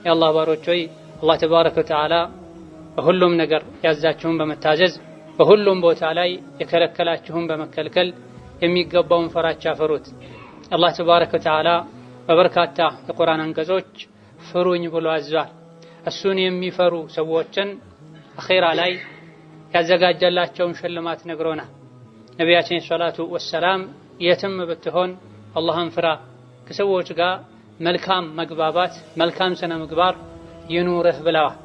የአላህ ባሮች ሆይ አላህ ተባረከ ወተዓላ በሁሉም ነገር ያዛችሁን በመታዘዝ በሁሉም ቦታ ላይ የከለከላችሁን በመከልከል የሚገባውን ፈራቻ ፍሩት። አላህ ተባረከ ወተዓላ በበርካታ የቁርአን አንቀጾች ፍሩኝ ብሎ አዟል። እሱን የሚፈሩ ሰዎችን አኺራ ላይ ያዘጋጀላቸውን ሽልማት ነግሮናል። ነቢያችን ሰላቱ ወሰላም የትም ብትሆን አላህን ፍራ፣ ከሰዎች ጋር መልካም መግባባት መልካም ስነ ምግባር ይኑርህ ብለዋል።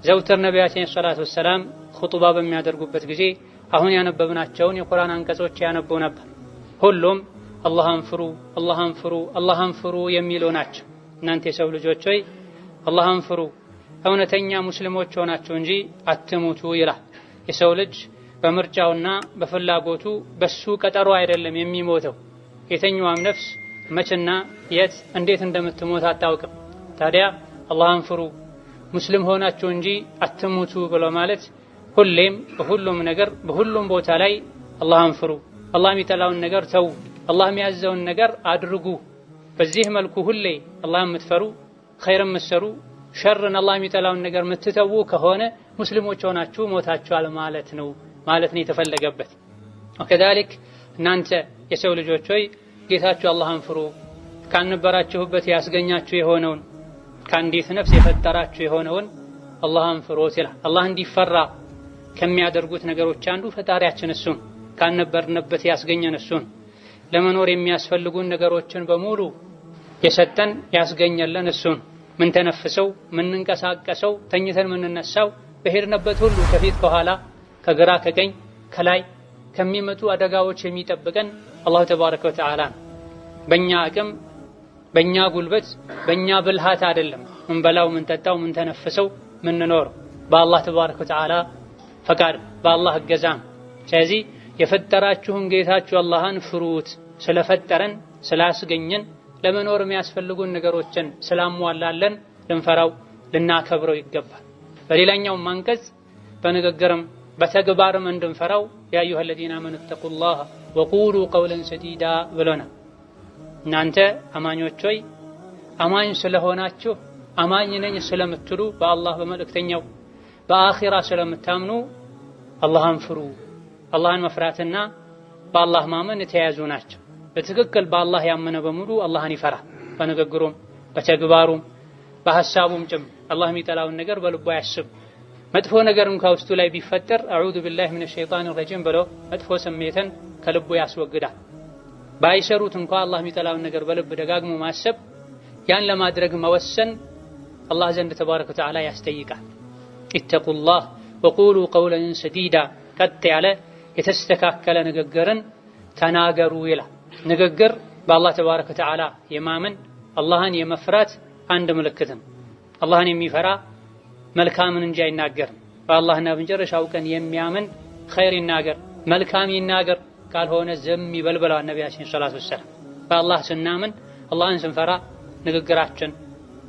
ዘውትር ነቢያችን ሰላቱ ወሰላም ኹጥባ በሚያደርጉበት ጊዜ አሁን ያነበብናቸውን የቁርአን አንቀጾች ያነቡ ነበር። ሁሉም አላህን ፍሩ አላህን ፍሩ አላህን ፍሩ የሚሉ ናቸው። እናንተ የሰው ልጆች ሆይ አላህን ፍሩ እውነተኛ ሙስሊሞች ሆናችሁ እንጂ አትሙቱ ይላል። የሰው ልጅ በምርጫውና በፍላጎቱ በሱ ቀጠሮ አይደለም የሚሞተው። የተኛዋም ነፍስ መችና የት እንዴት እንደምትሞት አታውቅም። ታዲያ አላህን ፍሩ ሙስሊም ሆናችሁ እንጂ አትሙቱ ብሎ ማለት ሁሌም በሁሉም ነገር በሁሉም ቦታ ላይ አላህን ፍሩ፣ አላህ የሚጠላውን ነገር ተው፣ አላህ የሚያዘውን ነገር አድርጉ። በዚህ መልኩ ሁሌ አላህን የምትፈሩ ኸይር የምትሰሩ ሸርን አላህ የሚጠላውን ነገር የምትተዉ ከሆነ ሙስሊሞች ሆናችሁ ሞታችኋል ማለት ነው የተፈለገበት። ወከዛሊክ እናንተ የሰው ልጆች ሆይ ጌታችሁ አላህን ፍሩ፣ ካልነበራችሁበት ያስገኛችሁ የሆነውን ከአንዲት ነፍስ የፈጠራችሁ የሆነውን አላህን ፍሩት ይላል። አላህ እንዲፈራ ከሚያደርጉት ነገሮች አንዱ ፈጣሪያችን እሱን ካልነበርንበት ያስገኘን እሱን ለመኖር የሚያስፈልጉን ነገሮችን በሙሉ የሰጠን ያስገኘልን እሱን ምን ተነፍሰው ምን እንቀሳቀሰው ተኝተን ምን እንነሳው በሄድንበት ሁሉ ከፊት ከኋላ ከግራ ከቀኝ ከላይ ከሚመጡ አደጋዎች የሚጠብቀን አላህ ተባረከ ወተዓላ ነው። በእኛ አቅም በእኛ ጉልበት በእኛ ብልሃት አይደለም ምን በላው ምን ጠጣው ምን ተነፍሰው ምን ኖረው በአላህ ተባረከ ወተዓላ ፈቃድ በአላህ እገዛ። ስለዚህ የፈጠራችሁን ጌታችሁ አላህን ፍሩት፣ ስለፈጠረን ስላስገኘን ለመኖር የሚያስፈልጉን ነገሮችን ስላሟላለን ልንፈራው ልናከብረው ይገባል። በሌላኛውም አንቀጽ በንግግርም በተግባርም እንድንፈራው ያ አዩሀ ለዚነ አመኑ ተቁላህ ወቁሉ ቀውለን ሰዲዳ ብሎናል። እናንተ አማኞች ሆይ አማኝ ስለሆናችሁ አማኝ ነኝ ስለምትሉ በአላህ በመልእክተኛው በአኺራ ስለምታምኑ አላህን ፍሩ። አላህን መፍራትና በአላህ ማመን የተያያዙ ናቸው። በትክክል በአላህ ያመነ በሙሉ አላህን ይፈራል። በንግግሩም በተግባሩም በሐሳቡም ጭምር አላህ የሚጠላውን ነገር በልቡ አያስብ። መጥፎ ነገር እንኳን ውስጡ ላይ ቢፈጠር አዑዙ ቢላሂ ሚነ ሸይጣኒ ረጂም ብሎ መጥፎ ስሜትን ከልቡ ያስወግዳል። ባይሰሩት እንኳን አላህ የሚጠላውን ነገር በልብ ደጋግሞ ማሰብ ያን ለማድረግ መወሰን አላህ ዘንድ ተባረከ ወተዓላ ያስጠይቃል። ኢተቁላህ ወቁሉ ቀውለን ሰዲዳ ቀጥ ያለ የተስተካከለ ንግግርን ተናገሩ ይላል። ንግግር በአላህ ተባረከ ወተዓላ የማመን አላህን የመፍራት አንድ ምልክት ነው። አላህን የሚፈራ መልካምን እንጂ አይናገርም። በአላህና በመጨረሻው ቀን የሚያምን ኸይር ይናገር መልካም ይናገር፣ ካልሆነ ዝም ይበል ብለዋል ነቢያችን ሰለላሁ ዐለይሂ ወሰለም። በአላህ ስናምን አላህን ስንፈራ ንግግራችን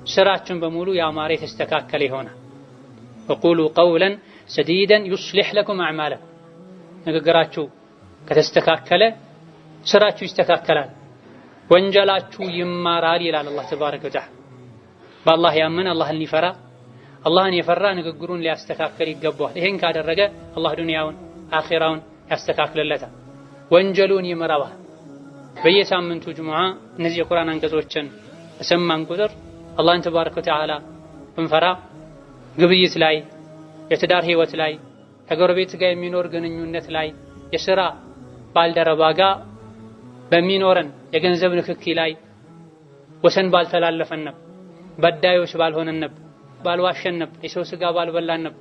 ስራችን በሙሉ ያማረ የተስተካከለ ይሆናል። ወቁሉ ቀውለን ሰዲደን ዩስሊሕ ለኩም አዕማለኩም ንግግራችሁ ከተስተካከለ ስራችሁ ይስተካከላል፣ ወንጀላችሁ ይማራል ይላል አላህ ተባረከ ወተዓላ። በአላህ ያመነ አላህን ሊፈራ አላህን የፈራ ንግግሩን ሊያስተካከል ይገባዋል። ይሄን ካደረገ አላህ ዱንያውን አኺራውን ያስተካክልለታል፣ ወንጀሉን ይመራዋል። በየሳምንቱ ጁሙዓ እነዚህ የቁርአን አንቀጾችን በሰማን ቁጥር አላህን ተባረከ ወተዓላ ብንፈራ ግብይት ላይ፣ የትዳር ህይወት ላይ፣ ከጎረቤት ጋር የሚኖር ግንኙነት ላይ፣ የሥራ ባልደረባ ጋር በሚኖረን የገንዘብ ንክኪ ላይ ወሰን ባልተላለፈን ነበር፣ በዳዮች ባልሆነን ነበር፣ ባልዋሸን ነበር፣ የሰው ስጋ ባልበላን ነበር፣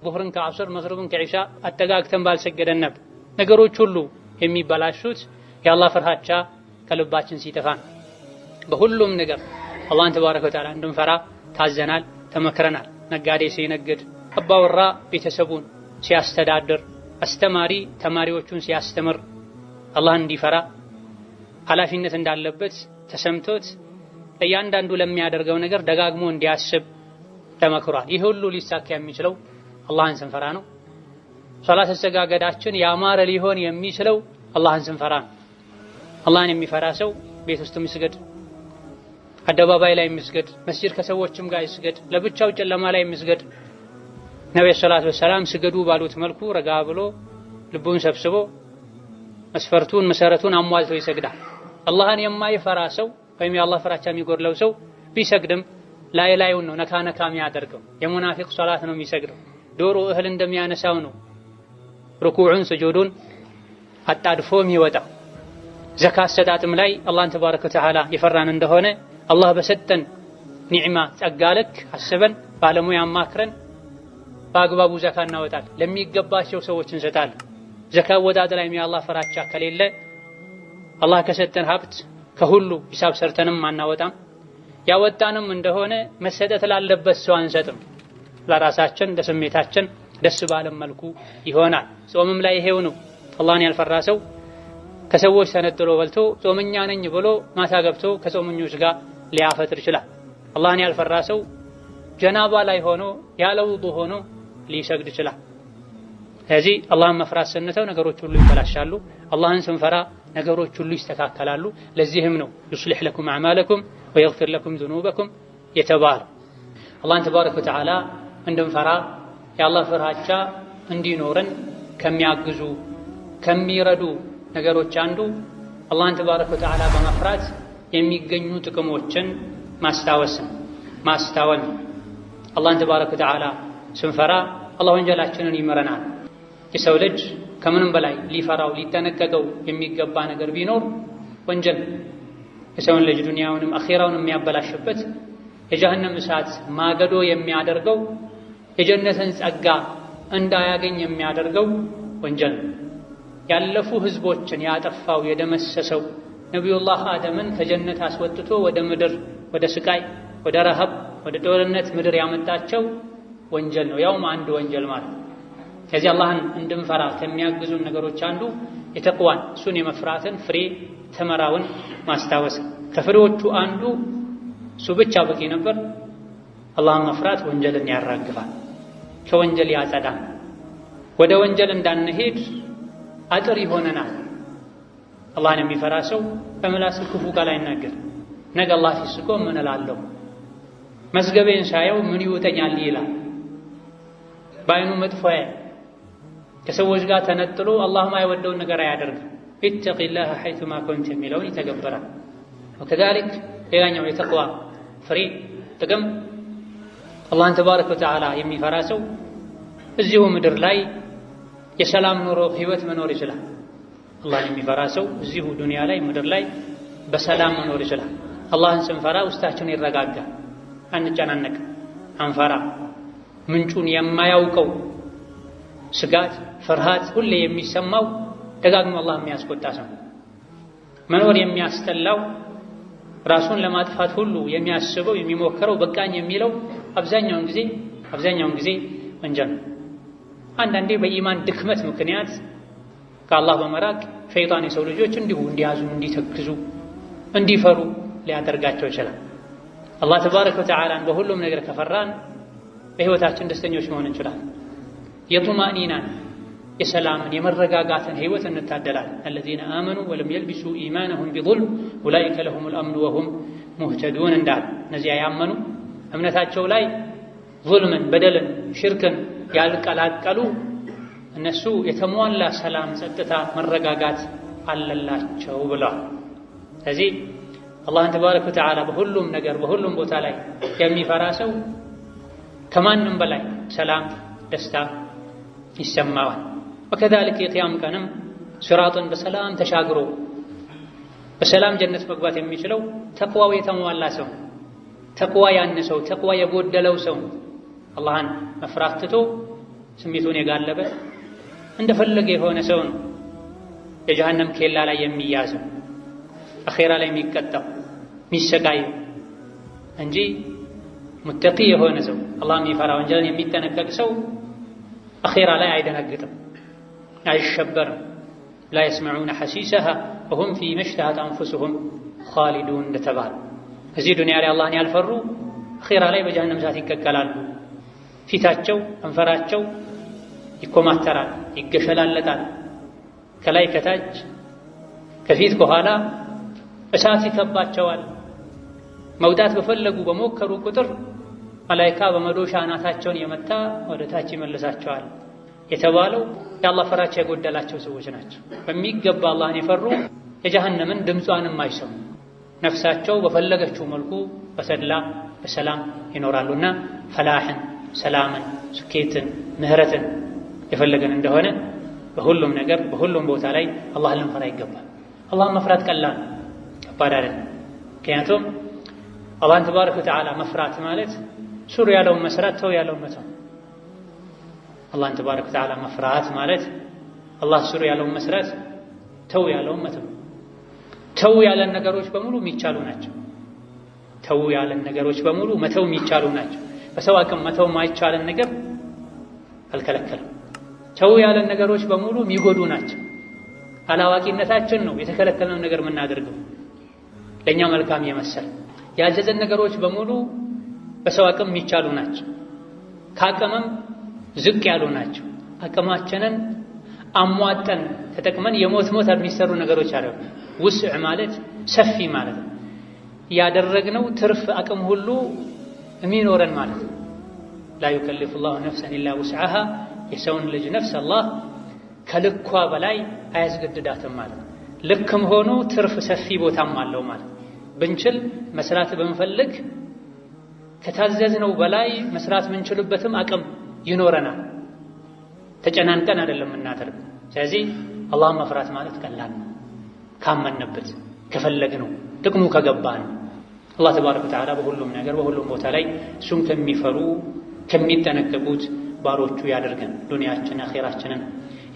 ዙህርን ከዐስር መግሪብን ከዒሻ አጠጋግተን ባልሰገደን ነበር። ነገሮች ሁሉ የሚበላሹት የአላህ ፍርሃቻ ከልባችን ሲጠፋ ነው። በሁሉም ነገር አላህን ተባረከ ወተዓላ እንድንፈራ ታዘናል፣ ተመክረናል። ነጋዴ ሲነግድ፣ አባወራ ቤተሰቡን ሲያስተዳድር፣ አስተማሪ ተማሪዎቹን ሲያስተምር አላህን እንዲፈራ ኃላፊነት እንዳለበት ተሰምቶት ለእያንዳንዱ ለሚያደርገው ነገር ደጋግሞ እንዲያስብ ተመክሯል። ይህ ሁሉ ሊሳካ የሚችለው አላህን ስንፈራ ነው። ሶላት አሰጋገዳችን ያማረ ሊሆን የሚችለው አላህን ስንፈራ ነው። አላህን የሚፈራ ሰው ቤት ውስጥ ይስገድ፣ አደባባይ ላይ መስገድ፣ መስጂድ ከሰዎችም ጋር ይስገድ፣ ለብቻው ጨለማ ላይ መስገድ። ነብዩ ሰለላሁ ዐለይሂ ወሰለም ስገዱ ባሉት መልኩ ረጋ ብሎ ልቡን ሰብስቦ መስፈርቱን መሰረቱን አሟልቶ ይሰግዳል። አላህን የማይፈራ ሰው ወይም የአላህ ፍራቻ የሚጎድለው ሰው ቢሰግድም ላዩን ነው ነካ ነካ የሚያደርገው። የሙናፊቅ ሶላት ነው የሚሰግደው። ዶሮ እህል እንደሚያነሳው ነው ሩኩዑን ስጁዱን አጣድፎ የሚወጣው። ዘካ አሰጣጥም ላይ አላህን ተባረከ ወተዓላ የፈራን እንደሆነ አላህ በሰጠን ኒዕማ ጸጋ ልክ አስበን ባለሙያ አማክረን በአግባቡ ዘካ እናወጣለን። ለሚገባቸው ሰዎች እንሰጣለን። ዘካ ወጣት ላይ የአላህ ፍራቻ ከሌለ አላህ ከሰጠን ሀብት ከሁሉ ሂሳብ ሰርተንም አናወጣም። ያወጣንም እንደሆነ መሰጠት ላለበት ሰው አንሰጥም። ለራሳችን ለስሜታችን ደስ ባለም መልኩ ይሆናል። ጾምም ላይ ይሄው ነው። አላህን ያልፈራ ሰው ከሰዎች ተነጥሎ በልቶ ጾመኛ ነኝ ብሎ ማታ ገብቶ ከጾመኞች ጋር ሊያፈጥር ይችላል። አላህን ያልፈራ ሰው ጀናባ ላይ ሆኖ ያለ ውዱእ ሆኖ ሊሰግድ ይችላል። ስለዚህ አላህን መፍራት ስንተው ነገሮች ሁሉ ይበላሻሉ። አላህን ስንፈራ ነገሮች ሁሉ ይስተካከላሉ። ለዚህም ነው ዩስሊሕ ለኩም አዕማለኩም ወየግፊር ለኩም ዙኑበኩም የተባለው። አላህን ተባረከ ወተዓላ እንድንፈራ የአላህ ፍርሃቻ እንዲኖረን ከሚያግዙ ከሚረዱ ነገሮች አንዱ አላህን ተባረከ ወተዓላ በመፍራት የሚገኙ ጥቅሞችን ማስታወል። አላህን ተባረከ ወተዓላ ስንፈራ አላህ ወንጀላችንን ይምረናል። የሰው ልጅ ከምንም በላይ ሊፈራው ሊጠነቀቀው የሚገባ ነገር ቢኖር ወንጀል የሰውን ልጅ ዱንያውንም አኺራውን የሚያበላሽበት የጀሃነም እሳት ማገዶ የሚያደርገው የጀነትን ጸጋ እንዳያገኝ የሚያደርገው ወንጀል። ያለፉ ህዝቦችን ያጠፋው የደመሰሰው ነቢዩላህ አደምን ከጀነት አስወጥቶ ወደ ምድር ወደ ስቃይ ወደ ረሃብ ወደ ጦርነት ምድር ያመጣቸው ወንጀል ነው። ያውም አንድ ወንጀል ማለት። ከዚህ አላህን እንድንፈራ ከሚያግዙን ነገሮች አንዱ የተቅዋን እሱን የመፍራትን ፍሬ ተመራውን ማስታወስ። ከፍሬዎቹ አንዱ እሱ ብቻ በቂ ነበር። አላህን መፍራት ወንጀልን ያራግፋል፣ ከወንጀል ያጸዳል፣ ወደ ወንጀል እንዳንሄድ አጥር ይሆነናል። አላህን የሚፈራ ሰው በምላሱ ክፉ ቃል አይናገር። ነገ አላህ ሲስቆ ምን እላለሁ፣ መዝገቤን ሳየው ምን ይውጠኛል ይላል። በአይኑ መጥፎ ከሰዎች ጋር ተነጥሎ አላህ ማይወደውን ነገር አያደርግም። ኢተቂላህ ሐይቱማ ኩንት የሚለውን ይተገበራል። ወከዛሊክ ሌላኛው የተቅዋ ፍሬ ጥቅም አላህን ተባረከ ወተዓላ የሚፈራ ሰው እዚሁ ምድር ላይ የሰላም ኑሮ ህይወት መኖር ይችላል። አላህን የሚፈራ ሰው እዚሁ ዱንያ ላይ ምድር ላይ በሰላም መኖር ይችላል። አላህን ስንፈራ ውስጣችን ይረጋጋል፣ አንጨናነቅ፣ አንፈራ። ምንጩን የማያውቀው ስጋት ፍርሃት ሁሌ የሚሰማው ደጋግሞ አላህ የሚያስቆጣ ሰው፣ መኖር የሚያስጠላው ራሱን ለማጥፋት ሁሉ የሚያስበው የሚሞክረው በቃኝ የሚለው አብዛኛውን ጊዜ ወንጀል ነው። አንዳንዴ በኢማን ድክመት ምክንያት ከአላህ በመራቅ ሸይጣን የሰው ልጆች እንዲሁ እንዲያዙ፣ እንዲተክዙ፣ እንዲፈሩ ሊያደርጋቸው ይችላል። አላህ ተባረከ ወተዓላን በሁሉም ነገር ከፈራን በህይወታችን ደስተኞች መሆን እንችላለን። የጡማእኒናን የሰላምን የመረጋጋትን ህይወት እንታደላለን። አለዚነ አመኑ ወለም የልቢሱ ኢማነሁም ቢዙልም ኡላኢከ ለሁሙል አምኑ ወሁም ሙህተዱን እንዳለ እነዚያ ያመኑ እምነታቸው ላይ ዙልምን፣ በደልን፣ ሽርክን ያልቀላቀሉ እነሱ የተሟላ ሰላም፣ ጸጥታ፣ መረጋጋት አለላቸው ብለዋል። ስለዚህ አላህን ተባረከ ወተዓላ በሁሉም ነገር በሁሉም ቦታ ላይ የሚፈራ ሰው ከማንም በላይ ሰላም፣ ደስታ ይሰማዋል። ወከዛሊክ የቂያም ቀንም ሲራጥን በሰላም ተሻግሮ በሰላም ጀነት መግባት የሚችለው ተቅዋው የተሟላ ሰው፣ ተቅዋ ያነሰው፣ ተቅዋ የጎደለው ሰው አላህን መፍራት ትቶ ስሜቱን የጋለበ እንደፈለገ የሆነ ሰው ነው የጀሃነም ኬላ ላይ የሚያዘው፣ አኼራ ላይ የሚቀጣው የሚሰቃየው እንጂ ሙተቂ የሆነ ሰው አላህ የሚፈራ ወንጀልን የሚጠነቀቅ ሰው አኼራ ላይ አይደነግጥም፣ አይሸበርም። ላ የስመዑነ ሐሲሰሃ ወሁም ፊማ ሽተሀት አንፉሱሁም ኻሊዱን እንደተባለ እዚህ ዱንያ ላይ አላህን ያልፈሩ አኼራ ላይ በጀሃነም እሳት ይቀቀላሉ። ፊታቸው ከንፈራቸው ይኮማተራል፣ ይገሸላለጣል። ከላይ ከታች ከፊት ከኋላ እሳት ይከባቸዋል። መውጣት በፈለጉ በሞከሩ ቁጥር መላኢካ በመዶሻ አናታቸውን የመታ ወደ ታች ይመልሳቸዋል የተባለው የአላህ ፍራቻ የጎደላቸው ሰዎች ናቸው። በሚገባ አላህን የፈሩ የጀሃነምን ድምጿንም አይሰሙ ነፍሳቸው በፈለገችው መልኩ በተድላ በሰላም ይኖራሉና ፈላህን፣ ሰላምን፣ ስኬትን፣ ምህረትን የፈለገን እንደሆነ በሁሉም ነገር በሁሉም ቦታ ላይ አላህን ልንፈራ ይገባል። አላህን መፍራት ቀላል ከባድ አይደለም። ምክንያቱም አላህን ተባረከ ወተዓላ መፍራት ማለት ሱሩ ያለውን መስራት ተው ያለውን መተው። አላህን ተባረከ ወተዓላ መፍራት ማለት አላህ ሱሩ ያለውን መስራት ተው ያለውን መተው። ተው ያለን ነገሮች በሙሉ የሚቻሉ ናቸው። ተው ያለን ነገሮች በሙሉ መተው የሚቻሉ ናቸው። በሰው አቅም መተው ማይቻለን ነገር አልከለከለም። ተው ያለን ነገሮች በሙሉ የሚጎዱ ናቸው። አላዋቂነታችን ነው የተከለከለውን ነገር የምናደርገው ለኛ መልካም የመሰለ። ያዘዘን ነገሮች በሙሉ በሰው አቅም የሚቻሉ ናቸው። ከአቅምም ዝቅ ያሉ ናቸው። አቅማችንን አሟጠን ተጠቅመን የሞት የሚሰሩ ነገሮች አይደሉ። ውስዕ ማለት ሰፊ ማለት ነው። ያደረግነው ትርፍ አቅም ሁሉ የሚኖረን ማለት ነው። ላ ዩከልፉ ላሁ ነፍሰን ኢላ ውስዓሃ የሰውን ልጅ ነፍስ አላህ ከልኳ በላይ አያስገድዳትም ማለት ነው። ልክም ሆኖ ትርፍ ሰፊ ቦታም አለው ማለት ነው። ብንችል መስራት በመፈለግ ከታዘዝነው በላይ መስራት ምንችልበትም አቅም ይኖረናል። ተጨናንቀን አይደለም እናደርገው። ስለዚህ አላህን መፍራት ማለት ቀላል ነው ካመንበት ከፈለግነው ጥቅሙ ከገባን። አላህ ተባረከ ወተዓላ በሁሉም ነገር በሁሉም ቦታ ላይ እሱን ከሚፈሩ ከሚጠነቀቁት ባሮቹ ያደርገን። ዱንያችን አኺራችንን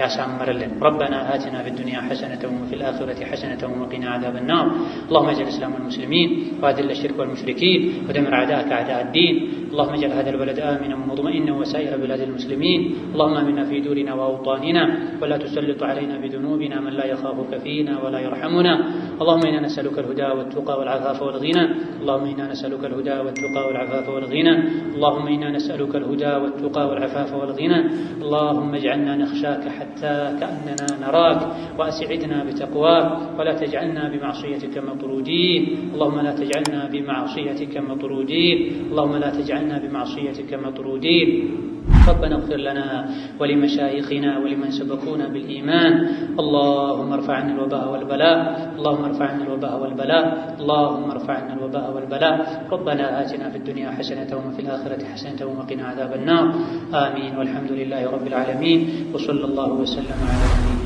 ያሳምርልን። ربنا آتنا في الدنيا حسنة وفي الآخرة حسنة وقنا عذاب النار. اللهم اجعل الإسلام والمسلمين وأذل الشرك والمشركين ودمر أعداءك أعداء الدين. اللهم اجعل هذا البلد آمنا مطمئنا وسائر بلاد المسلمين. اللهم آمنا في دورنا وأوطاننا ولا تسلط علينا بذنوبنا من لا يخافك فينا ولا يرحمنا. اللهم إنا نسألك الهدى والتقى والعفاف والغنى. اللهم إنا نسألك الهدى والتقى والعفاف والغنى. اللهم إنا نسألك الهدى والتقى والعفاف والغنى. اللهم اجعلنا نخشاك حتى كأننا نراك وأسعدنا بتقواك ولا تجعلنا بمعصيتك مطرودين. اللهم لا تجعلنا بمعصيتك مطرودين. اللهم لا تجعلنا بمعصيتك مطرودين. ربنا اغفر لنا ولمشايخنا ولمن سبقونا بالإيمان. اللهم ارفع عنا الوباء والبلاء. اللهم ارفع عنا الوباء والبلاء. اللهم ارفع عنا الوباء والبلاء. ربنا آتنا في الدنيا حسنة وفي الآخرة حسنة وقنا عذاب النار. آمين والحمد لله رب العالمين وصلى الله وسلم على نبينا